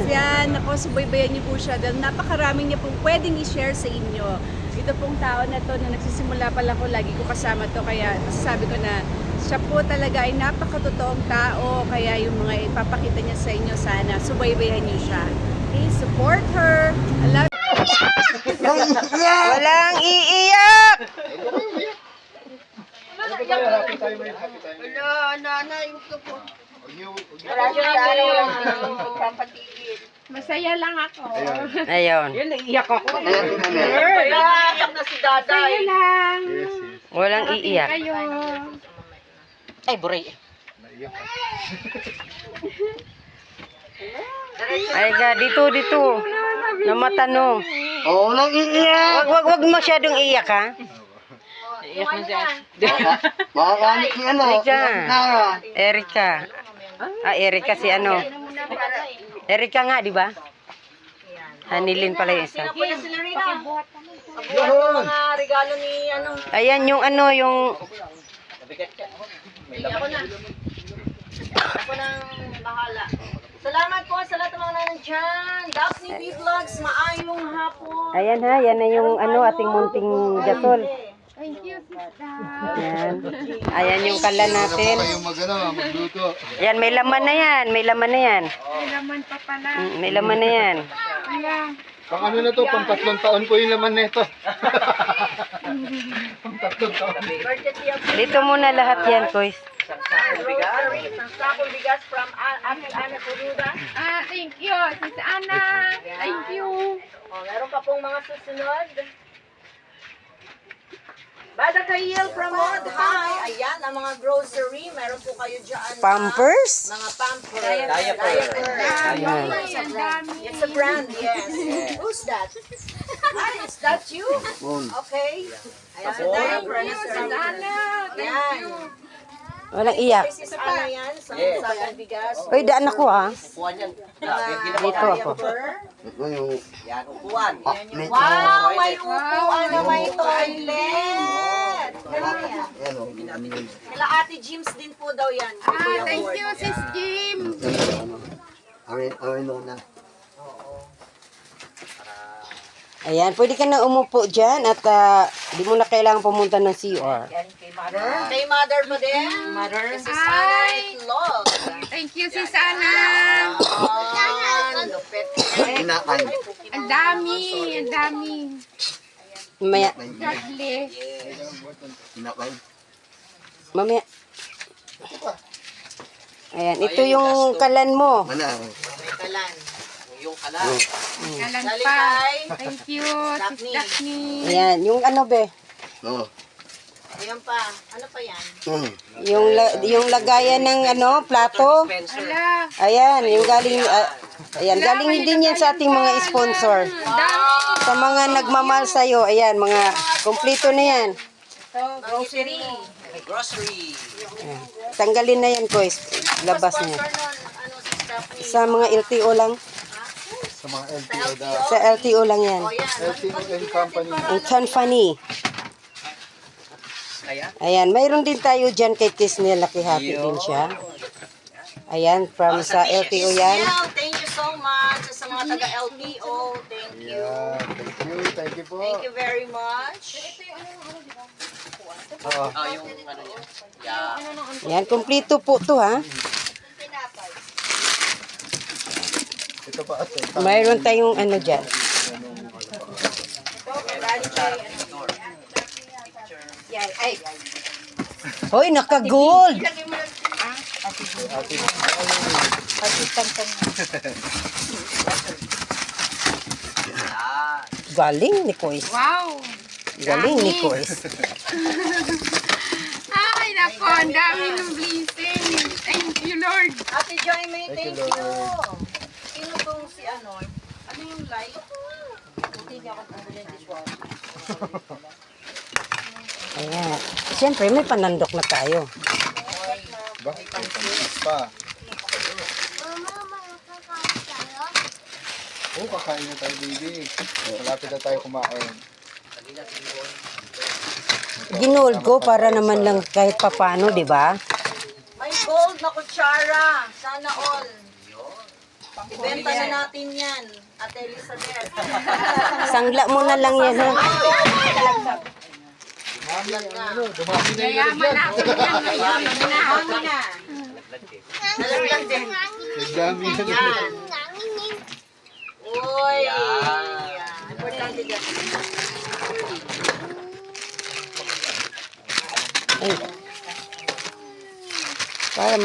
yan. Ako, subaybayan niyo po siya dahil napakaraming niya pong pwedeng i-share sa inyo. Ito pong tao na to, na nagsisimula pa lang ko, lagi ko kasama to. Kaya masasabi ko na siya po talaga ay napakatotoong tao. Kaya yung mga ipapakita niya sa inyo, sana subaybayan niyo siya. Okay, support her. I love Walang iiyak! Wala, nanay, ito po. Masaya lang ako. Ayun. Iyak na si Daday. Masaya lang. Walang iiyak. Kayo. Ay, buray. Ay ga, dito. Na matanong. Oo, walang iiyak. Wag masyadong iyak ha. Iyak na siya. Makakamit ni ano. Erika. Nara. Erika. Erika si ano. Erika nga, di ba? Hanilin pala yung isa. Kuya sila rin ah. Pabuhat yung mga regalo ni ano. Ayan yung ano, yung... Ako na. Ako nang bahala. Salamat po sa lahat ng mga nandiyan. Daphne B Vlogs, maayong hapon. Ayan ha, yan na yung ano, ating munting gasol. Thank you, sister. Ayan. Ayan yung kalan natin. Kayong magluto. Ayan, may laman na yan. May laman na yan. May laman pa pala. May laman na yan. Ayan. Pang ano na to, pang 3 taon po yung laman nito. Pang 3 taon. Dito muna lahat yan, Kois. Isang sakong bigas from Ana Coruda. Thank you, Sis Ana. Thank you. Meron pa pong mga susunod. Bada Kayil from Mod High. Ayan, ang mga grocery. Meron po kayo dyan. Pampers? Mga pampers. Diaper. Ayan. Ang dami. It's a brand, yes. Who's that? Is that you? Okay. Ayan, sa diaper. Sis Ana. Thank you. Walang iyak. This is ano yan? Sa sakong bigas. Uy, daan ako ha. Dito ako. Ito yung... Wow, may upuan na may toilet. Ayan o. Kila Ate Jims din po daw yan. Thank you, Sis Jim. Amin na. Ayan, pwede ka na umupo dyan at di mo na kailangan pumunta ng CR. Kay Mother mo din. Mother. This is Ana Itlog. Thank you, Sis Ana. Lupit. Kinakay. Ang dami. Ang dami. Mamaya. God bless. Kinakay. Mamaya. Ayan, ito yung kalan mo. Ano? Kalan. Kalan Dali pa. kay. Thank you, Sis Daphne. Ayan, yung ano be? Oo. Ayan pa. Ano pa yan? Yung lagayan ng ano, plato. Ala. Ayan, yung galing ayan, galing din yan sa ating mga sponsor. Sa mga nagmamahal sa iyo, ayan, mga kompleto na yan. Grocery. Ayan. Tanggalin na yan, Kois. Labas niya. Ano si Daphne? Sa mga LTO lang. Sa mga LTO daw. Sa LTO lang yan. O yan. LTO and company. Ang Tanfani. Ayan, mayroon din tayo dyan kay Kisnel. Nakihati din siya. Ayan, from sa LTO yan. Well, thank you so much sa mga taga-LTO. Thank you. Yeah, thank you po. Thank you very much. Oo. Ayan, kumplito po to ha. Ito pa ate. Mayroon tayong ano dyan. Ay, Hoy, naka-gold! Galing ni Kois. Wow. Galing ni Kois. Ay, nako. Ang dami ng blessing. Thank you, Lord. Ate Joy May, thank you. Sino tong si ano? Ano yung light? Hindi niya ako pabili dishwasher. Ayan. Siyempre, may panandok na tayo. Bakit? Pa. Oo, kakain na tayo, baby. Malapit na tayo kumain. Ginold ko para naman lang kahit papano, di ba? May gold na kutsara. Sana all. Ibenta na natin yan, Ate Elizabeth. Sangla mo na lang yan, ha? Yayaman na ako yan. Mayaman na ako. Nalaglag din. Nagdami na Yan. Uy. Importante dyan. Ay. Para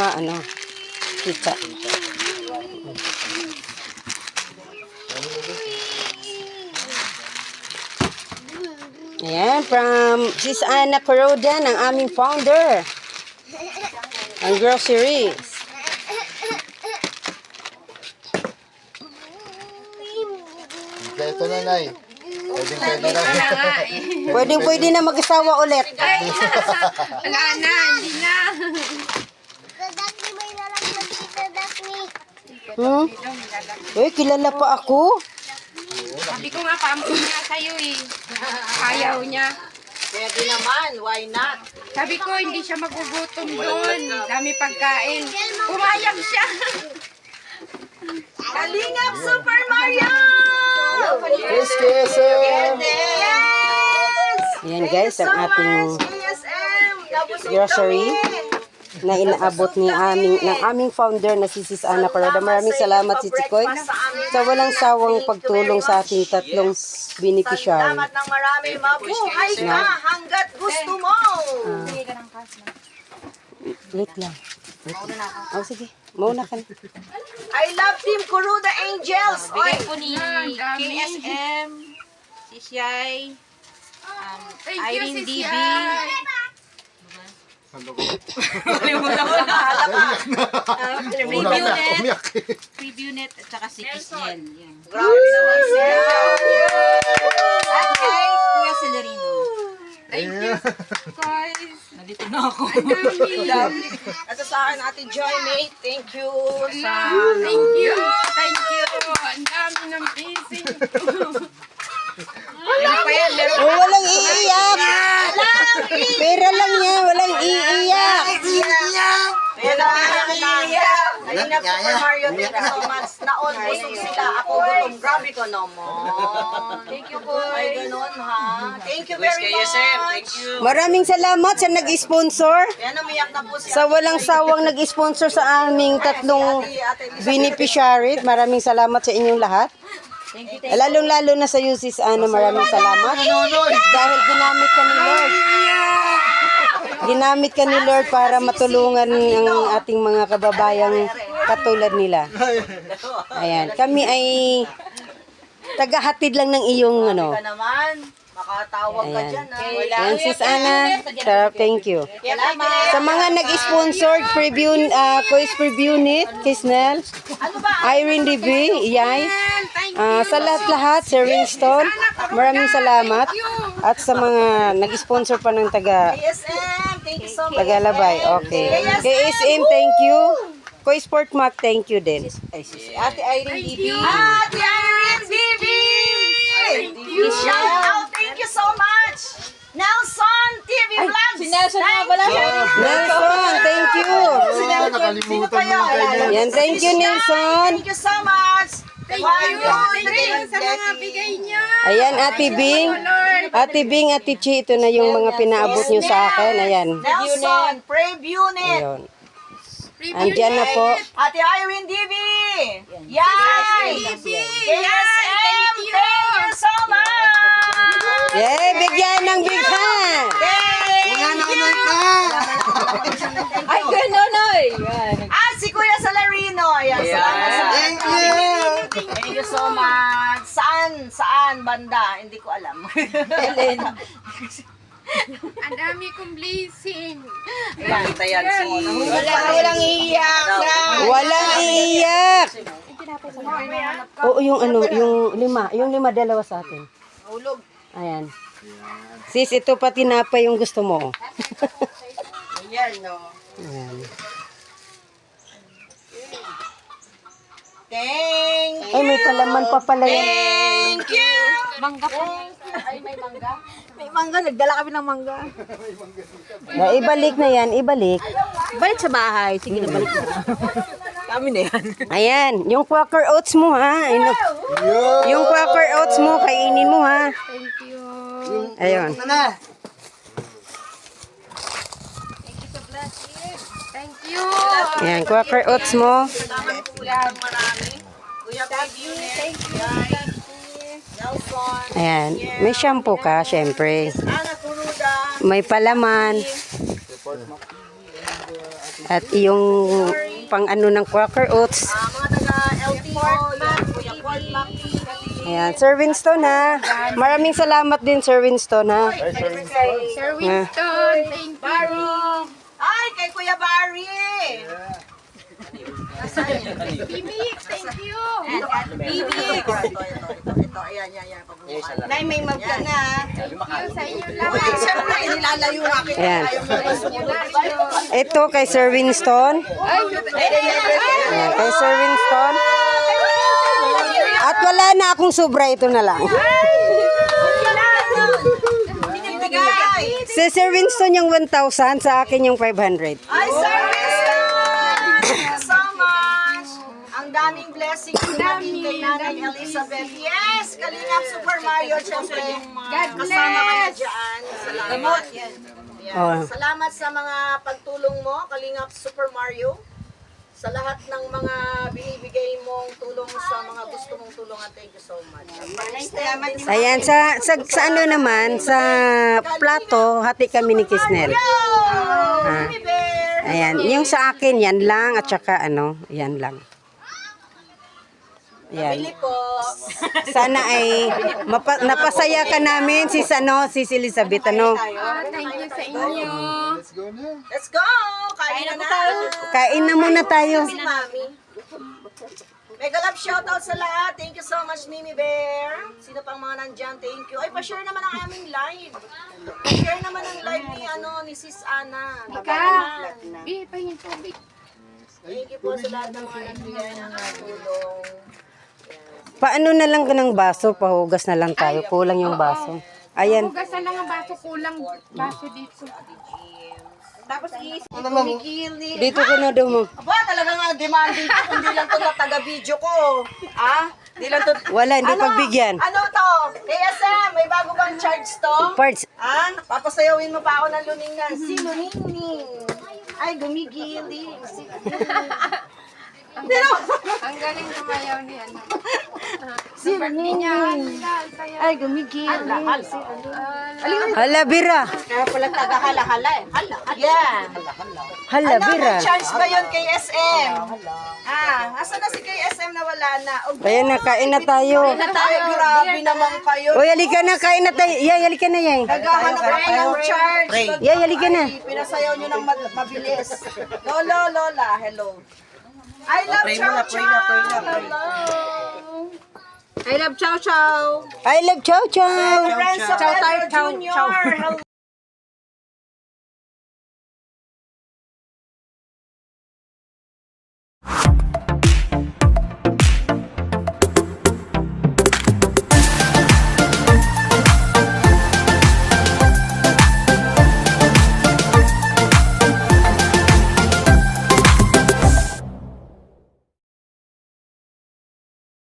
kita. Ayan, from Sis Ana Corodan, ang aming founder. Ang groceries. Kaya ito na, Nay. Pwede na. Pwede na mag-asawa ulit. Wala na, hindi na. Uy, kilala pa ako. Sabi ko nga, paampun niya sa'yo eh. Ayaw niya. Pwede naman, why not? Sabi ko, hindi siya magugutom doon. Dami pagkain. Pumayag siya. Kalingap Super Mario! Yes, KSM! Yes! Ayan guys, ang ating KSM! Tapos grocery na inaabot ng aming founder na si Sis Ana Corodan. Maraming salamat si Chikoy sa walang sawang pagtulong sa ating tatlong beneficiary. Salamat ng marami. Mabuhay ka hanggat gusto mo! Wait lang. Oh, sige. Mauna ka na. I love Team Kuruda Angels! Oy! Po ni KSM, si Shai, Thank you, Irene Sis DB, Yay. Umiyak. Preview Net, at saka si Kisnel. Yan. Grabe naman siya! At kay Kuya Celerino. Thank you, guys. Nandito na ako. Ang dami. At sa akin, Ate Joy May, thank you sa... Thank you. Thank you. Ang dami ng busy. Oh, walang iiyak. Pera lang yan. Walang iiyak. Kaya Kalingap Super Mario, thank you so much. Naon, busog sila. Ako gutom. Grabe ko naman. Thank you po. Ay, ganun ha. Thank you very much. Maraming salamat sa nag-sponsor. Yan, umiyak na po siya. Sa walang sawang nag-sponsor sa aming tatlong beneficiary. Maraming salamat sa inyong lahat. Lalong-lalo na sa Sis Ana, maraming salamat. Dahil ginamit ka ni Lord. Ginamit ka ni Lord para matulungan ang ating mga kababayang katulad nila. Ayan, kami ay tagahatid lang ng iyong Ka naman. Makatawag ka Ayan. dyan ha. Ayan, Sis Ana, thank you. Salamat. Sa mga nag-sponsor, Quiz Preview Net, Kisnel, Ano ba? Irene DB, Yay, sa lahat-lahat, Sir Winston, maraming salamat. At sa mga nag-sponsor pa ng KSM, thank you so much. Tagalabay, okay. KSM, thank you. Koy Sport Mac, thank you din. Ay, Ate Irene DB. Ate Irene DB! Shout out, thank you so much! Nelson TV Vlogs! Si Nelson na pala siya. Nelson, thank you. Nakalimutan mo kayo. Yan, thank you, Nelson. Thank you so much! Thank you. Thank you sa mga bigay niya. Ayan, Ate Bing. Ate Bing, Ate Chi, ito na yung mga pinaabot nyo sa akin. Ayan. Nelson, Preview Net! Ayun. Andyan na po. Ate Irene DB! Yay! KSM, thank you so much! Yay, bigyan ng big hand. Thank you! Ay, gano'n ay! Ah, si Kuya Salarino. Ayan, salamat sa Thank you! Thank you so much. Saan banda? Hindi ko alam. Helen. Ang dami kong blessing. Ayan, tayan. Walang iiyak na. Walang iiyak. Oo, yung lima, dalawa sa atin. Hulog. Ayan. Sis, ito pa tinapay yung gusto mo. Ayan, no. Ayan. Thank Ay, may palaman pa pala yan. Thank you! Mangga po. Ay, may mangga? May mangga, nagdala kami ng mangga. Ibalik na yan, ibalik. Balik sa bahay. Sige na, balik na. Kami na yan. Ayan, yung Quaker Oats mo ha. Yung Quaker Oats mo, kainin mo ha. Thank you. Ayun. Thank you. Ayan, Quaker Oats mo. Salamat po ulit ng marami. Kuya Baby, thank you. Nelson, Ayan, may shampoo ka, syempre. Ana Kuruda, May palaman. At yung pang ano ng Quaker Oats. mga taga-LTO, yan, Kuya Paul Mac. Ayan, Sir Winston ha. Maraming salamat din, Sir Winston ha. Sir Winston, thank you. Ay, kay Kuya Barry. Bibi, thank you. Ito, ayan. Nay, may mag ka na. Thank you sa inyo lahat. Siyempre, nilalayo nga kita. Ayan. Ayaw mo ba sumunod? Ito kay Sir Winston. Ayan, kay Sir Winston. At wala na akong sobra, ito na lang. Binibigay. Si Sir Winston yung 1,000, sa akin yung 500. Ay, sir, thank you so much. Ang daming blessings natin kay Nanay Elizabeth. Yes, Kalingap Super Mario, syempre. Kasama ka na dyan. Salamat. Yan. Oh. Salamat sa mga pagtulong mo, Kalingap Super Mario. Sa lahat ng mga binibigay mong tulong sa mga gusto mong tulungan. Thank you so much. Ayan, sa ano naman, sa plato, hati kami ni Kisnel. Jimmy Bear. Ayan, yung sa akin, yan lang, at saka ano, yan lang. Yan. Bili po. Sana ay napasaya ka namin, si Elizabeth, ano. Thank you sa inyo. Let's go na. Let's go! Kain na na. Kain na muna tayo. Si Mami. Mega love shoutout sa lahat. Thank you so much, Mimi Bear. Sino pang mga nandyan? Thank you. Ay, pa-share naman ang aming live. Pa-share naman ang live ni Sis Ana. Bibi, pahingin tubig. Thank you po sa lahat ng mga nagbigay ng tulong. Paano na lang ka ng baso, pahugas na lang tayo, kulang yung baso. Ayan. Hugas na lang ang baso, kulang baso dito. Tapos i-migil ni... Dito ko na daw mo. Aba, talaga nga demanding ko. Hindi lang to na taga-video ko. Hindi lang to... Wala, hindi pagbigyan. Ano to? KSM, may bago bang charge to? Parts. Papasayawin mo pa ako ng luningan. Si Luningning. Ay, gumigiling. Ang galing tumayaw ni ano. Ay, gumigiling. Hala, bira. Kaya pala taga-hala-hala eh. Yeah. Hala, bira. May charge ba yun kay SM? Asan na si KSM na wala na? Ayan na, kain na tayo. Grabe naman kayo. Uy, halika na, kain na tayo. Yay, halika na, yay. Naghahanap ako ng charge. Yay, halika na. Pinasayaw nyo ng mabilis. Lolo, Lola, hello. I love Chow Chow. Hello. I love Chow Chow. I love chow chow. Friends of Pedro Jr. Hello.